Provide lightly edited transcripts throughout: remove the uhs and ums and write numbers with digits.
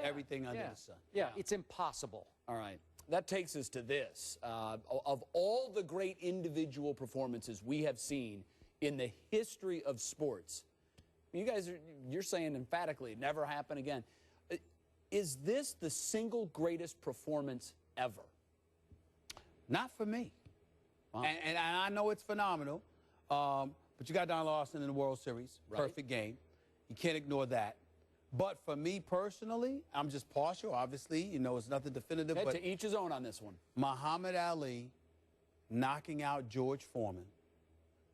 everything under the sun. Yeah, it's impossible. All right. That takes us to this. Of all the great individual performances we have seen in the history of sports, you're saying emphatically, never happen again. Is this the single greatest performance ever? Not for me. Wow. And I know it's phenomenal, but you got Don Larson in the World Series. Right. Perfect game. You can't ignore that. But for me personally, I'm just partial, obviously. You know, it's nothing definitive. But to each his own on this one. Muhammad Ali knocking out George Foreman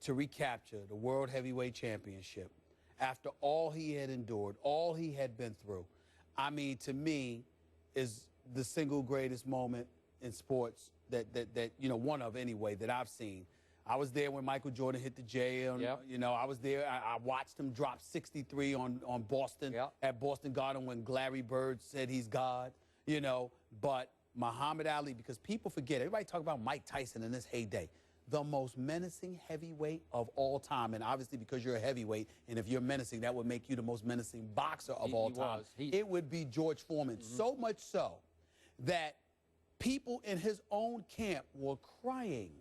to recapture the World Heavyweight Championship after all he had endured, all he had been through. I mean, to me, is the single greatest moment in sports that you know, one of anyway, that I've seen. I was there when Michael Jordan hit the J. You know, I was there. I watched him drop 63 on Boston at Boston Garden when Larry Bird said he's God. You know, but Muhammad Ali, because people forget, everybody talk about Mike Tyson in his heyday, the most menacing heavyweight of all time. And obviously, because you're a heavyweight, and if you're menacing, that would make you the most menacing boxer of all time. It would be George Foreman. So much so that people in his own camp were crying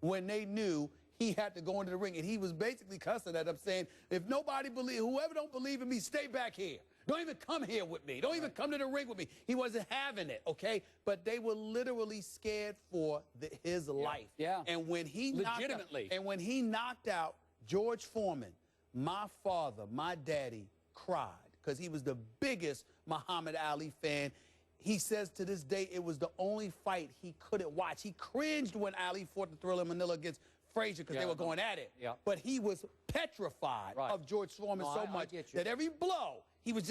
when they knew he had to go into the ring. And he was basically cussing at them, saying, if nobody believes, whoever don't believe in me, stay back here. Don't even come here with me. Don't even come to the ring with me. He wasn't having it, okay? But they were literally scared for his life. Yeah. And when he knocked out George Foreman, my father, my daddy, cried because he was the biggest Muhammad Ali fan. He says to this day it was the only fight he couldn't watch. He cringed when Ali fought the Thriller in Manila against Frazier because they were going at it. But he was petrified of George Foreman so much that every blow, he was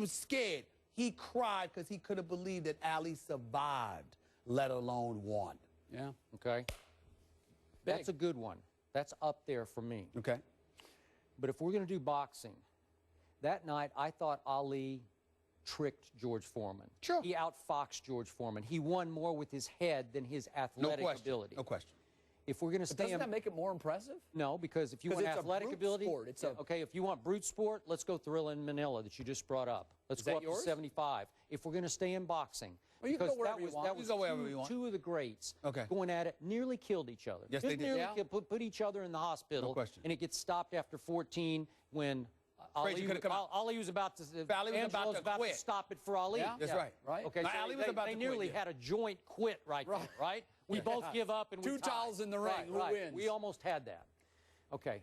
scared. He cried because he couldn't believe that Ali survived, let alone won. Yeah. Okay. That's a good one. That's up there for me. Okay. But if we're going to do boxing, that night I thought Ali tricked George Foreman. Sure. He outfoxed George Foreman. He won more with his head than his athletic ability. No question. If we're going to stay, doesn't that make it more impressive? No, because if you want athletic ability, sport. Okay. If you want brute sport, let's go Thrilla in Manila that you just brought up. Let's go up to 75. If we're going to stay in boxing, well, you can go wherever you want. That was two of the greats going at it, nearly killed each other. Yes, they did. Nearly put each other in the hospital. No question. And it gets stopped after 14 when Ali was about to stop it for Ali. Yeah, that's right. Okay, now, so Ali was about to they nearly had a joint quit right there, right? We both give up and we Two towels in the ring. Who wins? We almost had that. Okay,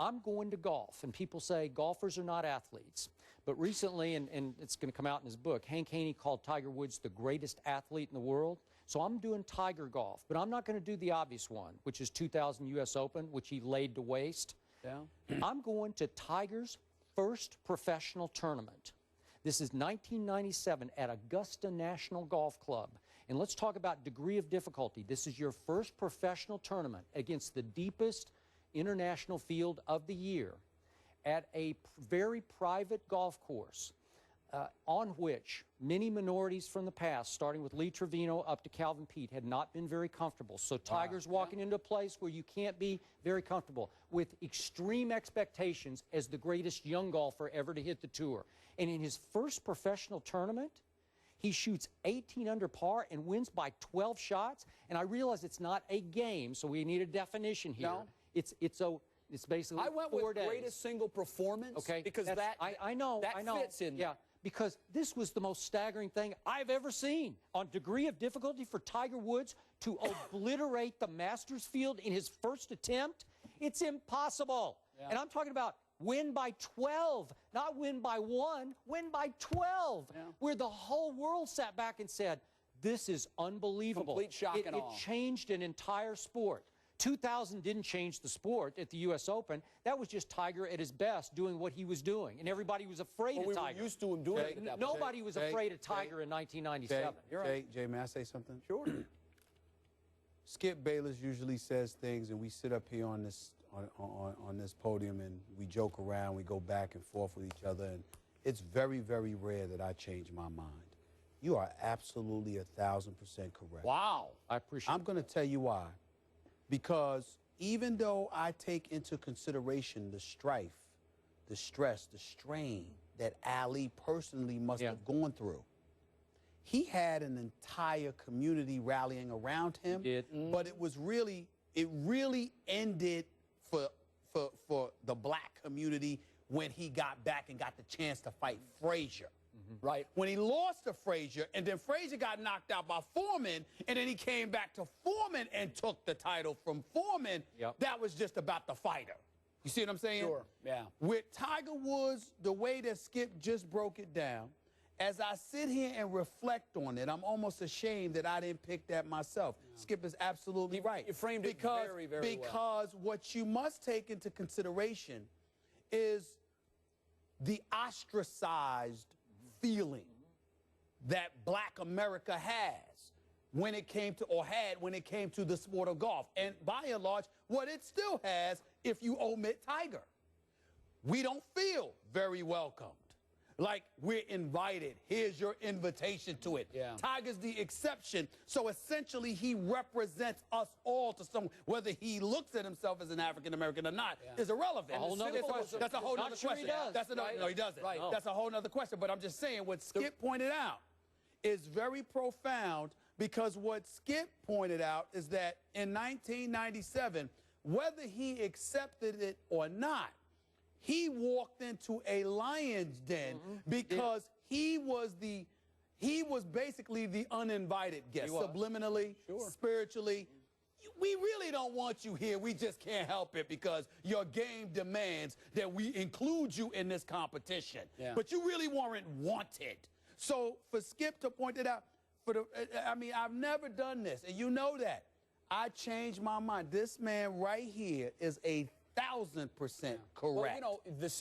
I'm going to golf, and people say golfers are not athletes. But recently, and it's going to come out in his book, Hank Haney called Tiger Woods the greatest athlete in the world. So I'm doing Tiger golf, but I'm not going to do the obvious one, which is 2000 U.S. Open, which he laid to waste. Yeah. I'm going to Tiger's first professional tournament. This is 1997 at Augusta National Golf Club. And let's talk about degree of difficulty. This is your first professional tournament against the deepest international field of the year at a very private golf course on which many minorities from the past, starting with Lee Trevino up to Calvin Peete, had not been very comfortable. So Tiger's walking into a place where you can't be very comfortable with extreme expectations as the greatest young golfer ever to hit the tour. And in his first professional tournament, he shoots 18 under par and wins by 12 shots. And I realize it's not a game, so we need a definition here. No. It's basically 4 days. I went with greatest single performance. Okay, because I know. fits in. Yeah, because this was the most staggering thing I've ever seen on degree of difficulty for Tiger Woods to obliterate the Masters field in his first attempt. It's impossible. Yeah. And I'm talking about win by 12, not win by 1, win by 12, where the whole world sat back and said, this is unbelievable. Complete shock and awe. It changed an entire sport. 2000 didn't change the sport at the U.S. Open. That was just Tiger at his best doing what he was doing. And everybody was afraid of Tiger. We were used to him doing it. Nobody was afraid of Tiger in 1997. Jay, may I say something? Sure. Skip Bayless usually says things, and we sit up here on this podium and we joke around, we go back and forth with each other, and it's very, very rare that I change my mind. You are absolutely 1,000% correct. Wow. I appreciate it. I'm going to tell you why. Because even though I take into consideration the strife, the stress, the strain that Ali personally must have gone through. He had an entire community rallying around him, but it really ended for the black community when he got back and got the chance to fight Frazier. Right. When he lost to Frazier, and then Frazier got knocked out by Foreman, and then he came back to Foreman and took the title from Foreman, that was just about the fighter. You see what I'm saying? Sure, yeah. With Tiger Woods, the way that Skip just broke it down, as I sit here and reflect on it, I'm almost ashamed that I didn't pick that myself. Skip is absolutely right. You framed it very, very well. Because what you must take into consideration is the ostracized feeling that black America has when it came to, or had when it came to the sport of golf. And by and large, what it still has if you omit Tiger. We don't feel very welcomed. Like we're invited. Here's your invitation to it. Tiger's the exception. So essentially, he represents us all to some, whether he looks at himself as an African American or not, is irrelevant. That's a whole other question. No, he doesn't. Right. That's a whole other question. But I'm just saying what Skip pointed out is very profound, because what Skip pointed out is that in 1997, whether he accepted it or not, he walked into a lion's den because he was basically the uninvited guest, subliminally, spiritually. We really don't want you here. We just can't help it because your game demands that we include you in this competition. But you really weren't wanted. So for Skip to point it out, I mean, I've never done this, and you know that. I changed my mind. This man right here is 1,000% correct. Well, you know, the